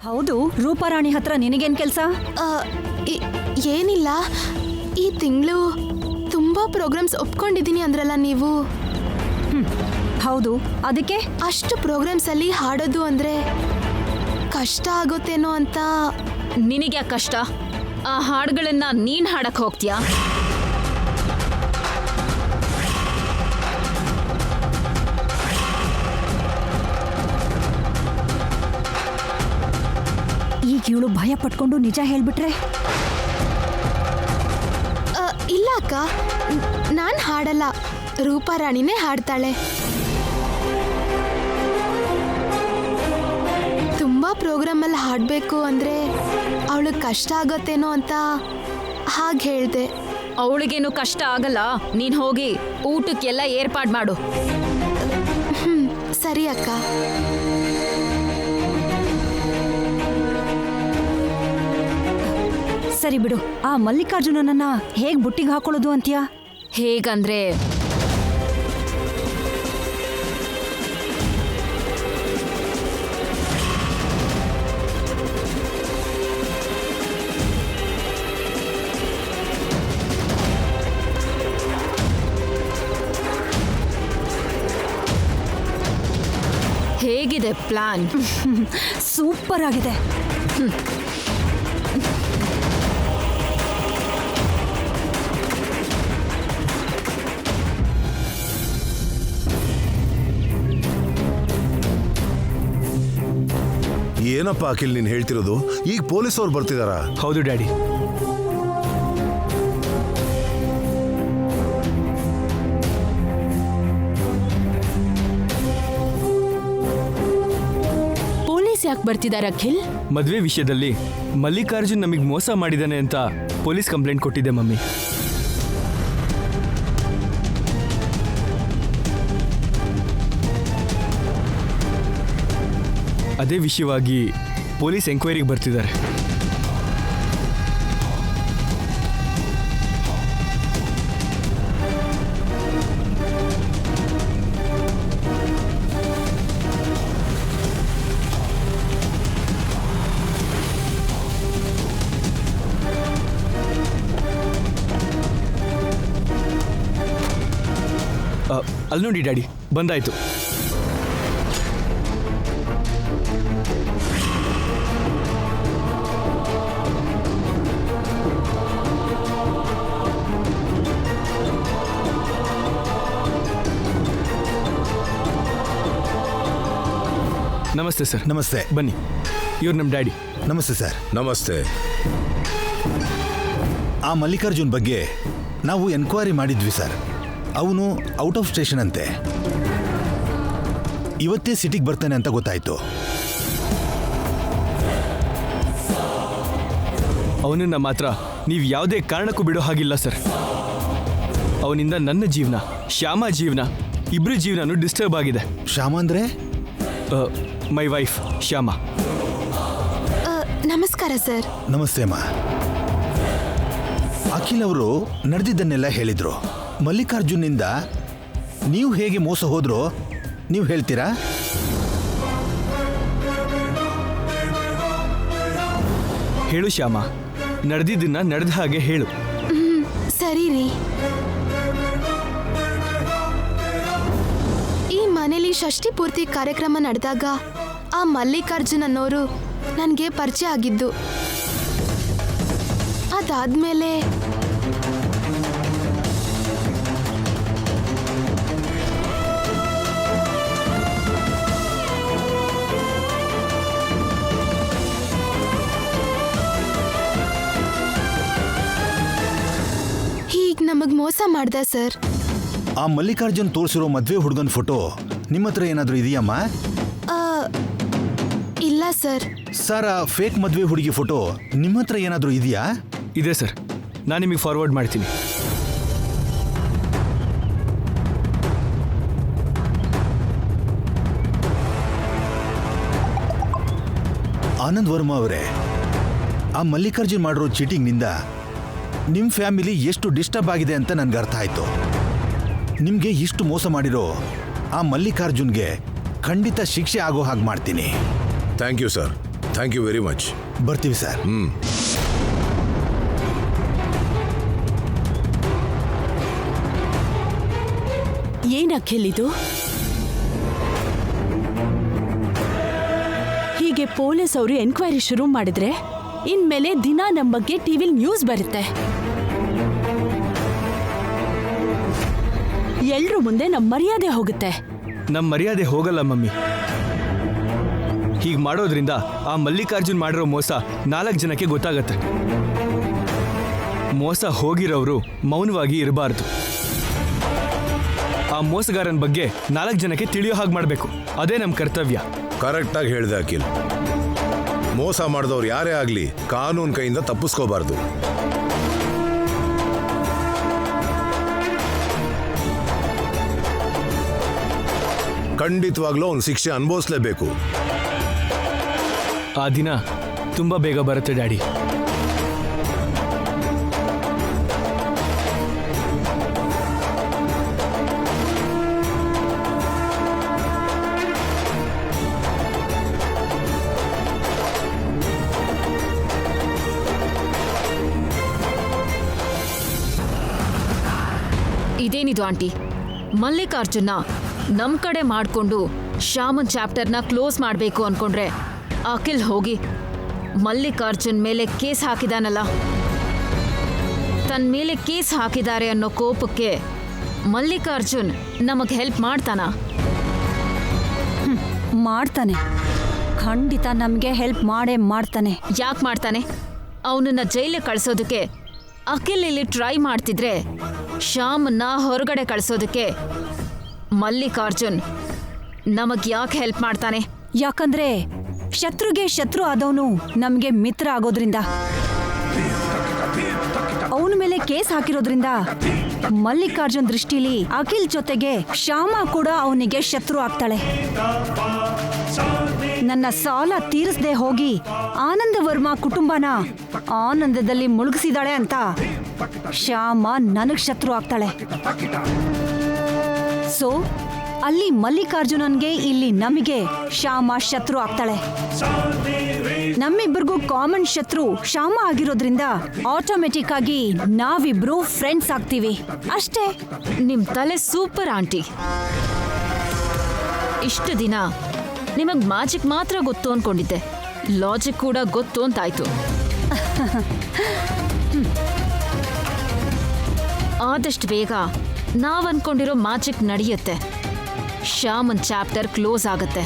ಹೌದು, ರೂಪಾರಾಣಿ ಹತ್ರ ನಿನಗೇನ್ ಕೆಲ್ಸ? ಏನಿಲ್ಲ, ಈ ತಿಂಗಳು ತುಂಬಾ ಪ್ರೋಗ್ರಾಮ್ಸ್ ಒಪ್ಕೊಂಡಿದ್ದೀನಿ ಅಂದ್ರಲ್ಲ ನೀವು. ಹೌದು, ಅದಕ್ಕೆ? ಅಷ್ಟು ಪ್ರೋಗ್ರಾಮ್ಸ್ ಅಲ್ಲಿ ಹಾಡೋದು ಅಂದ್ರೆ ಕಷ್ಟ ಆಗೋತೇನೋ ಅಂತ. ನಿನಗ್ಯಾಕೆ ಕಷ್ಟ? ಆ ಹಾಡುಗಳನ್ನ ನೀನ್ ಹಾಡಕ್ ಹೋಗ್ತೀಯಾ? ಈಗ ಇವಳು ಭಯ ಪಟ್ಕೊಂಡು ನಿಜ ಹೇಳ್ಬಿಟ್ರೆ? ಇಲ್ಲ ಅಕ್ಕ, ನಾನ್ ಹಾಡಲ್ಲ, ರೂಪಾರಾಣಿನೇ ಹಾಡ್ತಾಳೆ. ತುಂಬಾ ಪ್ರೋಗ್ರಾಮ್ ಅಲ್ಲಿ ಹಾಡ್ಬೇಕು ಅಂದ್ರೆ ಅವಳಿಗೆ ಕಷ್ಟ ಆಗೋತೇನೋ ಅಂತ ಹಾಗೆ ಹೇಳ್ದೆ. ಅವಳಿಗೇನು ಕಷ್ಟ ಆಗಲ್ಲ, ನೀನ್ ಹೋಗಿ ಊಟಕ್ಕೆಲ್ಲ ಏರ್ಪಾಡು ಮಾಡು. ಸರಿ ಅಕ್ಕ. ಸರಿ ಬಿಡು, ಆ ಮಲ್ಲಿಕಾರ್ಜುನನನ್ನ ಹೇಗ್ ಬುಟ್ಟಿಗೆ ಹಾಕೊಳ್ಳೋದು ಅಂತ್ಯಾ? ಹೇಗಂದ್ರೆ ಹೇಗಿದೆ ಪ್ಲಾನ್? ಸೂಪರ್ ಆಗಿದೆ. ಏನಪ್ಪ ಅಖಿಲ್ ನೀನ್ ಹೇಳ್ತಿರೋದು? ಈಗ ಪೊಲೀಸ್ ಅವ್ರು ಬರ್ತಿದಾರಾ? ಹೌದು ಡ್ಯಾಡಿ. ಪೊಲೀಸ್ ಯಾಕೆ ಬರ್ತಿದ್ದಾರೆ ಅಖಿಲ್? ಮದುವೆ ವಿಷಯದಲ್ಲಿ ಮಲ್ಲಿಕಾರ್ಜುನ್ ನಮಗೆ ಮೋಸ ಮಾಡಿದಾನೆ ಅಂತ ಪೊಲೀಸ್ ಕಂಪ್ಲೇಂಟ್ ಕೊಟ್ಟಿದ್ದೆ ಮಮ್ಮಿ. ಅದೇ ವಿಷಯವಾಗಿ ಪೊಲೀಸ್ ಎಂಕ್ವೈರಿಗೆ ಬರ್ತಿದ್ದಾರೆ. ಅಲ್ಲಿ ನೋಡಿ ಡ್ಯಾಡಿ, ಬಂದಾಯ್ತು. ನಮಸ್ತೆ ಸರ್. ನಮಸ್ತೆ. ಬನ್ನಿ, ಇವ್ರು ನಮ್ಮ ಡ್ಯಾಡಿ. ನಮಸ್ತೆ ಸರ್. ನಮಸ್ತೆ. ಆ ಮಲ್ಲಿಕಾರ್ಜುನ್ ಬಗ್ಗೆ ನಾವು ಎನ್ಕ್ವೈರಿ ಮಾಡಿದ್ವಿ ಸರ್. ಅವನು ಔಟ್ ಆಫ್ ಸ್ಟೇಷನ್ ಅಂತೆ. ಇವತ್ತೇ ಸಿಟಿಗೆ ಬರ್ತಾನೆ ಅಂತ ಗೊತ್ತಾಯ್ತು. ಅವನನ್ನ ಮಾತ್ರ ನೀವು ಯಾವುದೇ ಕಾರಣಕ್ಕೂ ಬಿಡೋ ಹಾಗಿಲ್ಲ ಸರ್. ಅವನಿಂದ ನನ್ನ ಜೀವನ, ಶ್ಯಾಮ ಜೀವನ, ಇಬ್ಬರ ಜೀವನನೂ ಡಿಸ್ಟರ್ಬ್ ಆಗಿದೆ. ಶ್ಯಾಮ ಅಂದ್ರೆ? My wife Shyama. ನಮಸ್ಕಾರ ಸರ್. ನಮಸ್ತೆ ಅಮ್ಮ. ಅಖಿಲ್ ಅವರು ನಡೆದಿದ್ದನ್ನೆಲ್ಲ ಹೇಳಿದ್ರು. ಮಲ್ಲಿಕಾರ್ಜುನ್ನಿಂದ ನೀವು ಹೇಗೆ ಮೋಸ ಹೋದ್ರೋ ನೀವು ಹೇಳ್ತೀರಾ? ಹೇಳು ಶ್ಯಾಮ, ನಡೆದಿದ್ದನ್ನ ನಡೆದ ಹಾಗೆ ಹೇಳು. ಸರಿ ರೀ. ಈ ಮನೇಲಿ ಷಷ್ಠಿ ಪೂರ್ತಿ ಕಾರ್ಯಕ್ರಮ ನಡೆದಾಗ ಆ ಮಲ್ಲಿಕಾರ್ಜುನ್ ಅನ್ನೋರು ನನಗೆ ಪರಿಚಯ ಆಗಿದ್ದು. ಅದಾದ್ಮೇಲೆ ಹೀಗ್ ನಮಗ್ ಮೋಸ ಮಾಡ್ದ ಸರ್. ಆ ಮಲ್ಲಿಕಾರ್ಜುನ್ ತೋರಿಸಿರೋ ಮದ್ವೆ ಹುಡುಗನ ಫೋಟೋ ನಿಮ್ಮ ಹತ್ರ ಏನಾದರೂ ಇದೆಯಮ್ಮ? ಇಲ್ಲ ಸರ್. ಸರ್, ಆ ಫೇಕ್ ಮದ್ವೆ ಹುಡುಗಿ ಫೋಟೋ ನಿಮ್ಮ ಹತ್ರ ಏನಾದರೂ ಇದೆಯಾ? ಇದೆ ಸರ್, ನಾನು ನಿಮಗೆ ಫಾರ್ವರ್ಡ್ ಮಾಡ್ತೀನಿ. ಆನಂದ್ ವರ್ಮಾ ಅವರೇ, ಆ ಮಲ್ಲಿಕಾರ್ಜುನ್ ಮಾಡಿರೋ ಚೀಟಿಂಗ್ನಿಂದ ನಿಮ್ಮ ಫ್ಯಾಮಿಲಿ ಎಷ್ಟು ಡಿಸ್ಟರ್ಬ್ ಆಗಿದೆ ಅಂತ ನನಗೆ ಅರ್ಥ ಆಯಿತು. ನಿಮಗೆ ಇಷ್ಟು ಮೋಸ ಮಾಡಿರೋ ಆ ಮಲ್ಲಿಕಾರ್ಜುನ್ಗೆ ಖಂಡಿತ ಶಿಕ್ಷೆ ಆಗೋ ಹಾಗೆ ಮಾಡ್ತೀನಿ. Thank you sir. Thank you very much. ಬರ್ತೀವಿ ಸರ್. ಏನ್ ಅಖಿಲ್ ಇದು? ಹೀಗೆ ಪೊಲೀಸ್ ಅವರು ಎನ್ಕ್ವೈರಿ ಶುರು ಮಾಡಿದ್ರೆ ಇನ್ಮೇಲೆ ದಿನ ನಮ್ಮ ಬಗ್ಗೆ ಟಿವಿಲ್ ನ್ಯೂಸ್ ಬರುತ್ತೆ. ಎಲ್ರೂ ಮುಂದೆ ನಮ್ಮ ಮರ್ಯಾದೆ ಹೋಗುತ್ತೆ. ನಮ್ಮ ಮರ್ಯಾದೆ ಹೋಗಲ್ಲ ಮಮ್ಮಿ. ಹೀಗೆ ಮಾಡೋದ್ರಿಂದ ಆ ಮಲ್ಲಿಕಾರ್ಜುನ್ ಮಾಡಿರೋ ಮೋಸ 4 ಜನಕ್ಕೆ ಗೊತ್ತಾಗತ್ತೆ. ಮೋಸ ಹೋಗಿರೋರು ಮೌನವಾಗಿ ಇರಬಾರ್ದು. ಆ ಮೋಸಗಾರನ ಬಗ್ಗೆ 4 ಜನಕ್ಕೆ ತಿಳಿಯೋ ಹಾಗೆ ಮಾಡಬೇಕು. ಅದೇ ನಮ್ಮ ಕರ್ತವ್ಯ. ಕರೆಕ್ಟಾಗಿ ಹೇಳಿದೆ ಅಖಿಲ್. ಮೋಸ ಮಾಡಿದವ್ರು ಯಾರೇ ಆಗಲಿ ಕಾನೂನು ಕೈಯಿಂದ ತಪ್ಪಿಸ್ಕೋಬಾರ್ದು. ಖಂಡಿತವಾಗ್ಲೂ ಅವ್ನು ಶಿಕ್ಷೆ ಅನುಭವಿಸ್ಲೇಬೇಕು. ಆ ದಿನ ತುಂಬ ಬೇಗ ಬರುತ್ತೆ ಡ್ಯಾಡಿ. ಇದೇನಿದು ಆಂಟಿ? ಮಲ್ಲಿಕಾರ್ಜುನ ನಮ್ ಕಡೆ ಮಾಡ್ಕೊಂಡು ಶ್ಯಾಮನ್ ಚಾಪ್ಟರ್ನ ಕ್ಲೋಸ್ ಮಾಡಬೇಕು ಅನ್ಕೊಂಡ್ರೆ ಅಖಿಲ್ ಹೋಗಿ ಮಲ್ಲಿಕಾರ್ಜುನ್ ಮೇಲೆ ಕೇಸ್ ಹಾಕಿದಾನಲ್ಲ. ತನ್ನ ಮೇಲೆ ಕೇಸ್ ಹಾಕಿದ್ದಾರೆ ಅನ್ನೋ ಕೋಪಕ್ಕೆ ಮಲ್ಲಿಕಾರ್ಜುನ್ ನಮಗೆ ಹೆಲ್ಪ್ ಮಾಡ್ತಾನ? ಮಾಡ್ತಾನೆ, ಖಂಡಿತ ನಮಗೆ ಹೆಲ್ಪ್ ಮಾಡೇ ಮಾಡ್ತಾನೆ. ಯಾಕೆ ಮಾಡ್ತಾನೆ? ಅವನನ್ನ ಜೈಲಿಗೆ ಕಳ್ಸೋದಕ್ಕೆ ಅಖಿಲ್ ಇಲ್ಲಿ ಟ್ರೈ ಮಾಡ್ತಿದ್ರೆ ಶ್ಯಾಮನ್ನ ಹೊರಗಡೆ ಕಳ್ಸೋದಕ್ಕೆ ಮಲ್ಲಿಕಾರ್ಜುನ್ ನಮಗ್ ಯಾಕೆ ಹೆಲ್ಪ್ ಮಾಡ್ತಾನೆ? ಯಾಕಂದ್ರೆ ಶತ್ರುಗೆ ಶತ್ರು ಆದವನು ನಮ್ಗೆ ಮಿತ್ರ ಆಗೋದ್ರಿಂದ. ಅವನ ಮೇಲೆ ಕೇಸ್ ಹಾಕಿರೋದ್ರಿಂದ ಮಲ್ಲಿಕಾರ್ಜುನ್ ದೃಷ್ಟಿಲಿ ಅಖಿಲ್ ಜೊತೆಗೆ ಶ್ಯಾಮ ಕೂಡ ಅವನಿಗೆ ಶತ್ರು ಆಗ್ತಾಳೆ. ನನ್ನ ಸಾಲ ತೀರಿಸದೆ ಹೋಗಿ ಆನಂದ ವರ್ಮಾ ಕುಟುಂಬನ ಆನಂದದಲ್ಲಿ ಮುಳುಗಿಸಿದಾಳೆ ಅಂತ ಶ್ಯಾಮ ನನಗ್ ಶತ್ರು ಆಗ್ತಾಳೆ. ಸೊ ಅಲ್ಲಿ ಮಲ್ಲಿಕಾರ್ಜುನನ್ಗೆ, ಇಲ್ಲಿ ನಮಗೆ ಶ್ಯಾಮ ಶತ್ರು ಆಗ್ತಾಳೆ. ನಮ್ಮಿಬ್ಬರಿಗೂ ಕಾಮನ್ ಶತ್ರು ಶ್ಯಾಮ ಆಗಿರೋದ್ರಿಂದ ಆಟೋಮೆಟಿಕ್ ಆಗಿ ನಾವಿಬ್ರು ಫ್ರೆಂಡ್ಸ್ ಆಗ್ತೀವಿ ಅಷ್ಟೇ. ನಿಮ್ ತಲೆ ಸೂಪರ್ ಆಂಟಿ. ಇಷ್ಟು ದಿನ ನಿಮಗ್ ಮ್ಯಾಜಿಕ್ ಮಾತ್ರ ಗೊತ್ತು ಅನ್ಕೊಂಡಿದ್ದೆ, ಲಾಜಿಕ್ ಕೂಡ ಗೊತ್ತು ಅಂತಾಯ್ತು. ಆದಷ್ಟು ಬೇಗ ನಾವ್ ಅನ್ಕೊಂಡಿರೋ ಮ್ಯಾಜಿಕ್ ನಡೆಯುತ್ತೆ. ಶ್ಯಾಮನ್ ಚಾಪ್ಟರ್ ಕ್ಲೋಸ್ ಆಗತ್ತೆ.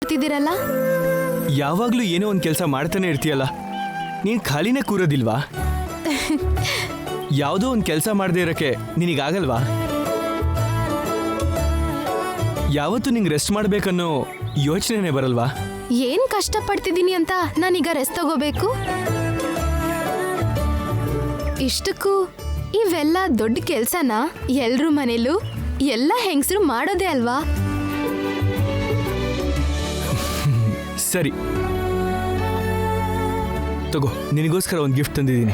ಮಾಡ್ತಿದ್ದೀರಲ್ಲ? ಯಾವಾಗ್ಲೂ ಏನೋ ಒಂದು ಕೆಲಸ ಮಾಡ್ತಾನೆ ಇರ್ತೀಯಲ್ಲ, ನೀನ್ ಖಾಲಿನೇ ಕೂರೋದಿಲ್ವಾ? ಯಾವುದೋ ಒಂದು ಕೆಲಸ ಮಾಡದೇ ಇರೋಕ್ಕೆ ನಿನಗಾಗಲ್ವಾ? ಯಾವತ್ತೂ ನಿಂಗೆ ರೆಸ್ಟ್ ಮಾಡ್ಬೇಕನ್ನೋ ಯೋಚನೆನೇ ಬರಲ್ವಾ? ಏನ್ ಕಷ್ಟಪಡ್ತಿದ್ದೀನಿ ಅಂತ ನಾನೀಗ ರೆಸ್ಟ್ ತಗೋಬೇಕು? ಇಷ್ಟಕ್ಕೂ ಇವೆಲ್ಲ ದೊಡ್ಡ ಕೆಲ್ಸನ ಎಲ್ರ ಮನೇಲೂ ಎಲ್ಲ ಹೆಂಗಸರು ಮಾಡೋದೇ ಅಲ್ವಾ? ಸರಿ ತಗೋ, ನಿನಗೋಸ್ಕರ ಒಂದು ಗಿಫ್ಟ್ ತಂದಿದ್ದೀನಿ.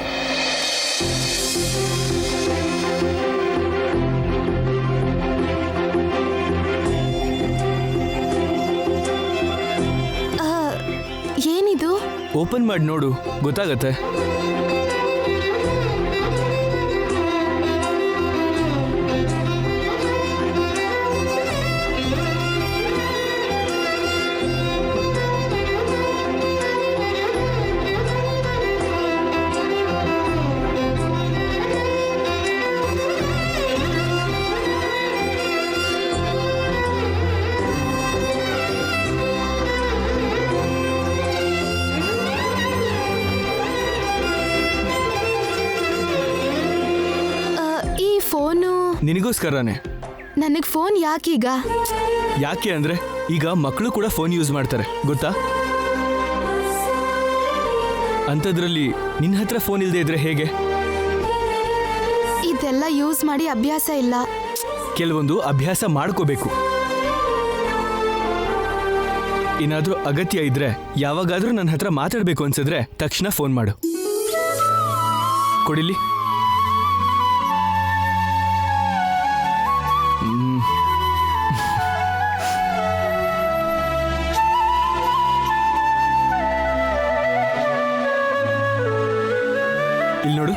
ಏನಿದು? ಓಪನ್ ಮಾಡಿ ನೋಡು, ಗೊತ್ತಾಗತ್ತೆ. ಫೋನು ನಿನಗೋಸ್ಕರನೇ. ನನಗೆ ಫೋನ್ ಯಾಕೀಗ? ಯಾಕೆ ಅಂದ್ರೆ ಈಗ ಮಕ್ಕಳು ಕೂಡ ಫೋನ್ ಯೂಸ್ ಮಾಡ್ತಾರೆ ಗೊತ್ತಾ. ಅಂಥದ್ರಲ್ಲಿ ನಿನ್ನ ಹತ್ರ ಫೋನ್ ಇಲ್ಲದೆ ಇದ್ರೆ ಹೇಗೆ? ಇದೆಲ್ಲ ಯೂಸ್ ಮಾಡಿ ಅಭ್ಯಾಸ ಇಲ್ಲ. ಕೆಲವೊಂದು ಅಭ್ಯಾಸ ಮಾಡ್ಕೋಬೇಕು. ಏನಾದ್ರೂ ಅಗತ್ಯ ಇದ್ರೆ ಯಾವಾಗಾದ್ರೂ ನನ್ನ ಹತ್ರ ಮಾತಾಡ್ಬೇಕು ಅನ್ಸಿದ್ರೆ ತಕ್ಷಣ ಫೋನ್ ಮಾಡು. ಕೊಡಿಲಿ. ಇಲ್ಲಿ ನೋಡು,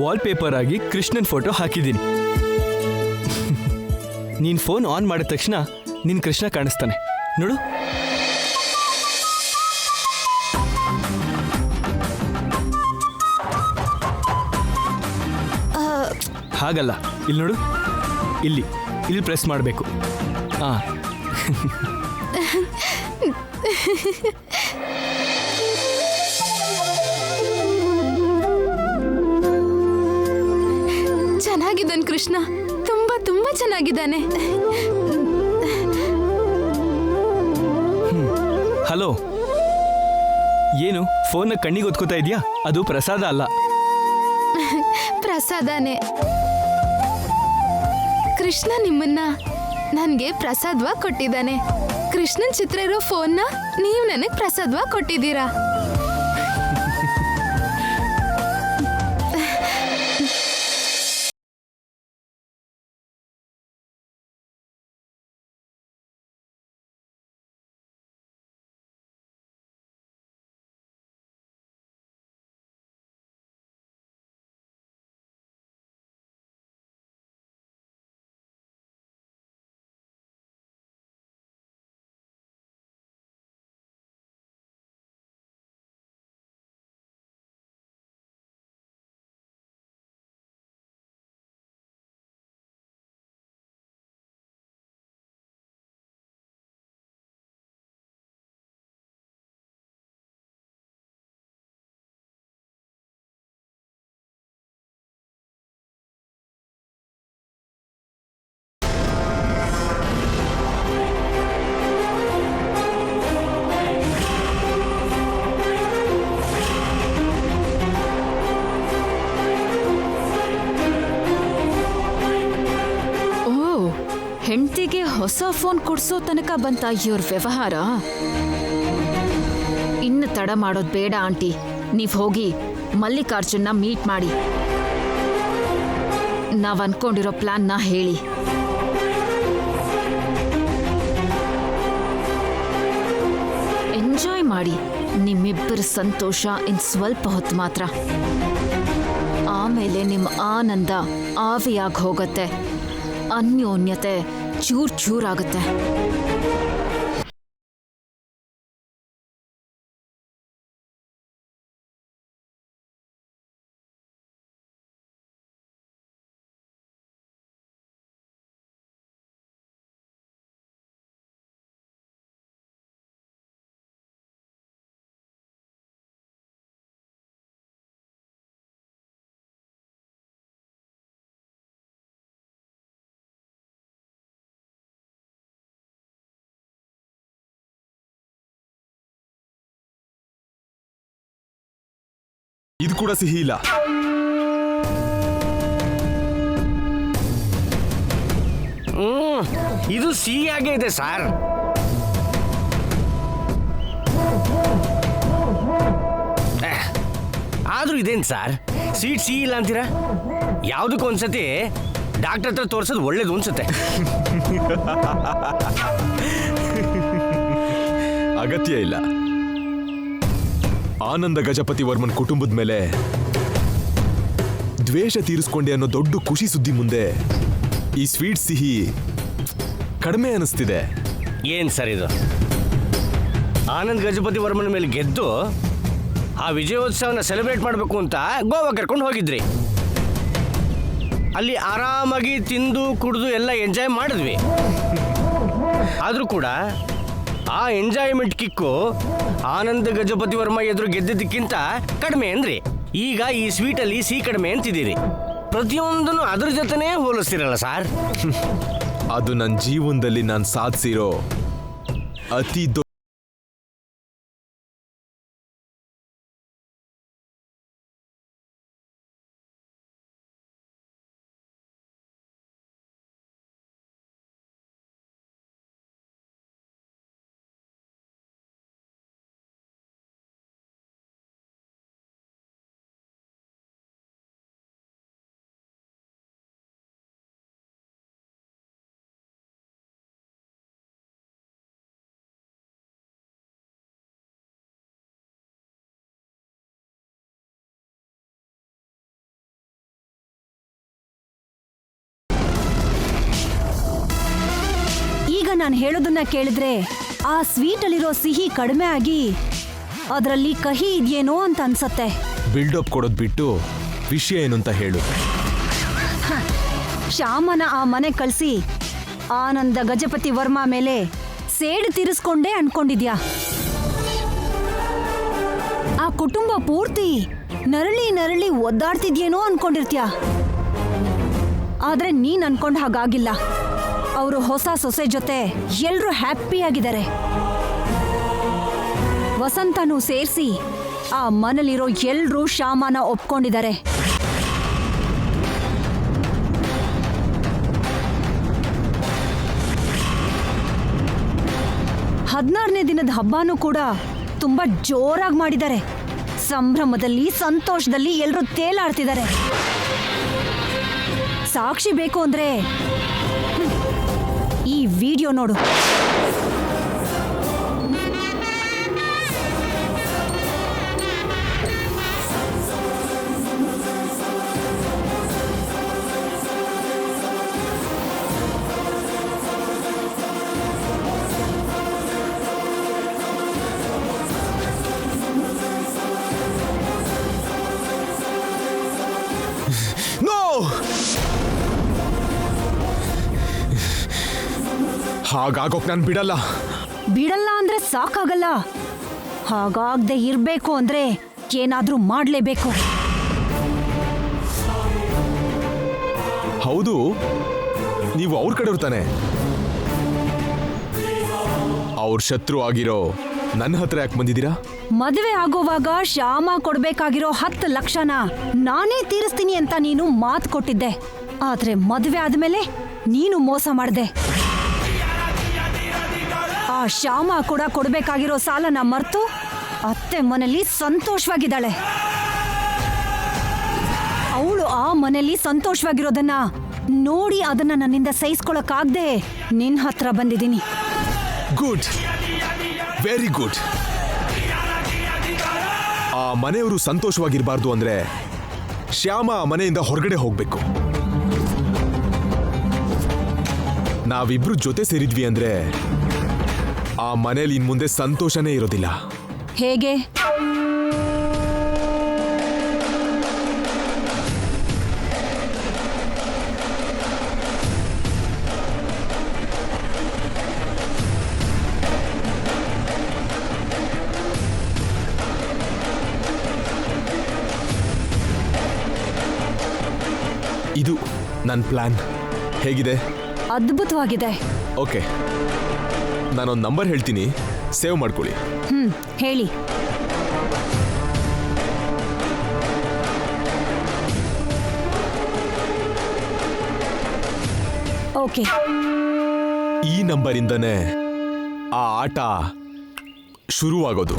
ವಾಲ್ಪೇಪರ್ ಆಗಿ ಕೃಷ್ಣನ್ ಫೋಟೋ ಹಾಕಿದ್ದೀನಿ. ನೀನ್ ಫೋನ್ ಆನ್ ಮಾಡಿದ ತಕ್ಷಣ ನಿನ್ ಕೃಷ್ಣ ಕಾಣಿಸ್ತಾನೆ ನೋಡು. ಹಾಗಲ್ಲ, ಇಲ್ಲಿ ನೋಡು, ಇಲ್ಲಿ ಪ್ರೆಸ್ ಮಾಡಬೇಕು. ಹಾ ಚೆನ್ನಾಗಿದ್ದಾನೆ ಕೃಷ್ಣ, ತುಂಬಾ ತುಂಬಾ ಚೆನ್ನಾಗಿದ್ದಾನೆ. ಹಲೋ, ಏನು ಫೋನ್ನ ಕಣ್ಣಿಗೆ ಒತ್ಕೋತಾ ಇದೆಯಾ? ಅದು ಪ್ರಸಾದ ಅಲ್ಲ. ಪ್ರಸಾದನೇ. ಕೃಷ್ಣ ನಿಮ್ಮನ್ನ ನನಗೆ ಪ್ರಸಾದವಾಗಿ ಕೊಟ್ಟಿದ್ದಾನೆ. ಕೃಷ್ಣನ್ ಚಿತ್ರ ಇರೋ ಫೋನ್ನ ನೀವು ನನಗೆ ಪ್ರಸಾದವಾಗಿ ಕೊಟ್ಟಿದ್ದೀರಾ. ಹೆಂಡತಿಗೆ ಹೊಸ ಫೋನ್ ಕೊಡ್ಸೋ ತನಕ ಬಂತ ಇವ್ರ ವ್ಯವಹಾರ. ಇನ್ನು ತಡ ಮಾಡೋದು ಬೇಡ ಆಂಟಿ, ನೀವ್ ಹೋಗಿ ಮಲ್ಲಿಕಾರ್ಜುನ್ನ ಮೀಟ್ ಮಾಡಿ ನಾವ್ ಅನ್ಕೊಂಡಿರೋ ಪ್ಲಾನ್ನ ಹೇಳಿ. ಎಂಜಾಯ್ ಮಾಡಿ ನಿಮ್ಮಿಬ್ಬರ ಸಂತೋಷ ಇನ್ ಸ್ವಲ್ಪ ಹೊತ್ತು ಮಾತ್ರ. ಆಮೇಲೆ ನಿಮ್ಮ ಆನಂದ ಆವಿಯಾಗಿ ಹೋಗತ್ತೆ, ಅನ್ಯೋನ್ಯತೆ ಚೂರಾಗುತ್ತೆ. ಇದು ಕೂಡ ಸಿಹಿ ಇಲ್ಲ. ಇದು ಸಿಹಿಯಾಗೇ ಇದೆ ಸರ್. ಆದ್ರೂ ಇದೇನು ಸರ್, ಸ್ವೀಟ್ ಸಿಹಿ ಇಲ್ಲ ಅಂತೀರಾ? ಯಾವುದಕ್ಕೂ ಒಂದ್ಸತಿ ಡಾಕ್ಟರ್ ಹತ್ರ ತೋರಿಸೋದು ಒಳ್ಳೇದು ಅನ್ಸುತ್ತೆ. ಅಗತ್ಯ ಇಲ್ಲ. ಆನಂದ ಗಜಪತಿ ವರ್ಮನ್ ಕುಟುಂಬದ ಮೇಲೆ ದ್ವೇಷ ತೀರಿಸ್ಕೊಂಡೆ ಅನ್ನೋ ದೊಡ್ಡ ಖುಷಿ ಸುದ್ದಿ ಮುಂದೆ ಈ ಸ್ವೀಟ್ ಸಿಹಿ ಕಡಿಮೆ ಅನಿಸ್ತಿದೆ. ಏನ್ ಸರ್ ಇದು? ಆನಂದ್ ಗಜಪತಿ ವರ್ಮನ ಮೇಲೆ ಗೆದ್ದು ಆ ವಿಜಯೋತ್ಸವನ ಸೆಲೆಬ್ರೇಟ್ ಮಾಡಬೇಕು ಅಂತ ಗೋವಾ ಕರ್ಕೊಂಡು ಹೋಗಿದ್ರಿ. ಅಲ್ಲಿ ಆರಾಮಾಗಿ ತಿಂದು ಕುಡಿದು ಎಲ್ಲ ಎಂಜಾಯ್ ಮಾಡಿದ್ವಿ. ಆದರೂ ಕೂಡ ಆ ಎಂಜಾಯ್ಮೆಂಟ್ ಕಿಕ್ಕು ಆನಂದ್ ಗಜಪತಿ ವರ್ಮ ಎದುರು ಗೆದ್ದಿದ್ದಕ್ಕಿಂತ ಕಡಿಮೆ ಅಂದ್ರಿ. ಈಗ ಈ ಸ್ವೀಟಲ್ಲಿ ಸಿಹಿ ಕಡಿಮೆ ಅಂತಿದ್ದೀರಿ. ಪ್ರತಿಯೊಂದನ್ನು ಅದ್ರ ಜೊತೆನೇ ಹೋಲಿಸ್ತಿರಲ್ಲ ಸರ್. ಅದು ನನ್ನ ಜೀವನದಲ್ಲಿ ನಾನು ಸಾಧಿಸಿರೋ ಅತಿ ದೊಡ್ಡ ಈಗ ನಾನು ಹೇಳೋದನ್ನ ಕೇಳಿದ್ರೆ ಆ ಸ್ವೀಟ್ ಅಲ್ಲಿರೋ ಸಿಹಿ ಕಡಿಮೆ ಆಗಿ ಅದರಲ್ಲಿ ಕಹಿ ಇದೆಯೇನೋ ಅಂತ ಅನ್ಸತ್ತೆ. ಬಿಲ್ಡಪ್ ಕೊಡೋದು ಬಿಟ್ಟು ವಿಷಯ ಏನು ಅಂತ ಹೇಳು. ಶ್ಯಾಮನ ಆ ಮನೆ ಕಳಿಸಿ ಆನಂದ ಗಜಪತಿ ವರ್ಮಾ ಮೇಲೆ ಸೇಡು ತೀರಿಸ್ಕೊಂಡೇ ಅನ್ಕೊಂಡಿದ್ಯಾ? ಆ ಕುಟುಂಬ ಪೂರ್ತಿ ನರಳಿ ನರಳಿ ಒದ್ದಾಡ್ತಿದ್ಯೇನೋ ಅನ್ಕೊಂಡಿರ್ತ್ಯಾ. ಆದ್ರೆ ನೀನ್ ಅನ್ಕೊಂಡ್ ಹಾಗಾಗಿಲ್ಲ. ಅವರು ಹೊಸ ಸೊಸೆ ಜೊತೆ ಎಲ್ರೂ ಹ್ಯಾಪಿಯಾಗಿದ್ದಾರೆ. ವಸಂತನೂ ಸೇರಿಸಿ ಆ ಮನೇಲಿರೋ ಎಲ್ರೂ ಶ್ಯಾಮನ ಒಪ್ಕೊಂಡಿದ್ದಾರೆ. ಹದಿನಾರನೇ ದಿನದ ಹಬ್ಬನೂ ಕೂಡ ತುಂಬಾ ಜೋರಾಗಿ ಮಾಡಿದ್ದಾರೆ. ಸಂಭ್ರಮದಲ್ಲಿ ಸಂತೋಷದಲ್ಲಿ ಎಲ್ರೂ ತೇಲಾಡ್ತಿದ್ದಾರೆ. ಸಾಕ್ಷಿ ಬೇಕು ಅಂದ್ರೆ ಈ ವಿಡಿಯೋ ನೋಡು. ಹಾಗಾಗೋಕ್ ನಾನು ಬಿಡಲ್ಲ. ಬಿಡಲ್ಲ ಅಂದ್ರೆ ಸಾಕಾಗಲ್ಲ. ಹಾಗಾಗದೆ ಇರ್ಬೇಕು ಅಂದ್ರೆ ಏನಾದ್ರೂ ಮಾಡ್ಲೇಬೇಕು. ಹೌದು, ನೀವು ಅವ್ರ ಕಡೆ ಇರ್ತಾನೆ. ಅವ್ರ ಶತ್ರು ಆಗಿರೋ ನನ್ನ ಹತ್ರ ಯಾಕೆ ಬಂದಿದ್ದೀರಾ? ಮದುವೆ ಆಗೋವಾಗ ಶ್ಯಾಮ ಕೊಡ್ಬೇಕಾಗಿರೋ 10 ಲಕ್ಷನ ನಾನೇ ತೀರಿಸ್ತೀನಿ ಅಂತ ನೀನು ಮಾತು ಕೊಟ್ಟಿದ್ದೆ. ಆದ್ರೆ ಮದುವೆ ಆದ್ಮೇಲೆ ನೀನು ಮೋಸ ಮಾಡ್ದೆ. ಆ ಶ್ಯಾಮ ಕೂಡ ಕೊಡ್ಬೇಕಾಗಿರೋ ಸಾಲನ ಮರ್ತು ಅತ್ತೆ ಮನೇಲಿ ಸಂತೋಷವಾಗಿದ್ದಾಳೆ. ಅವಳು ಆ ಮನೇಲಿ ಸಂತೋಷವಾಗಿರೋದನ್ನ ನೋಡಿ ಅದನ್ನ ನನ್ನಿಂದ ಸಹಿಸ್ಕೊಳಕ್ಕಾಗ್ದೆ ನಿನ್ ಹತ್ರ ಬಂದಿದ್ದೀನಿ. Good, very good. ಆ ಮನೆಯವರು ಸಂತೋಷವಾಗಿರಬಾರ್ದು ಅಂದ್ರೆ ಶ್ಯಾಮ ಆ ಮನೆಯಿಂದ ಹೊರಗಡೆ ಹೋಗ್ಬೇಕು. ನಾವಿಬ್ರು ಜೊತೆ ಸೇರಿದ್ವಿ ಅಂದ್ರೆ ಆ ಮನೇಲಿ ಇನ್ ಮುಂದೆ ಸಂತೋಷನೇ ಇರೋದಿಲ್ಲ. ಹೇಗೆ? ಇದು ನನ್ನ ಪ್ಲಾನ್. ಹೇಗಿದೆ? ಅದ್ಭುತವಾಗಿದೆ. ಓಕೆ, ನಾನೊಂದು ನಂಬರ್ ಹೇಳ್ತೀನಿ, ಸೇವ್ ಮಾಡ್ಕೊಳ್ಳಿ. ಹೇಳಿ. ಓಕೆ. ಈ ನಂಬರಿಂದನೇ ಆ ಆಟ ಶುರುವಾಗೋದು.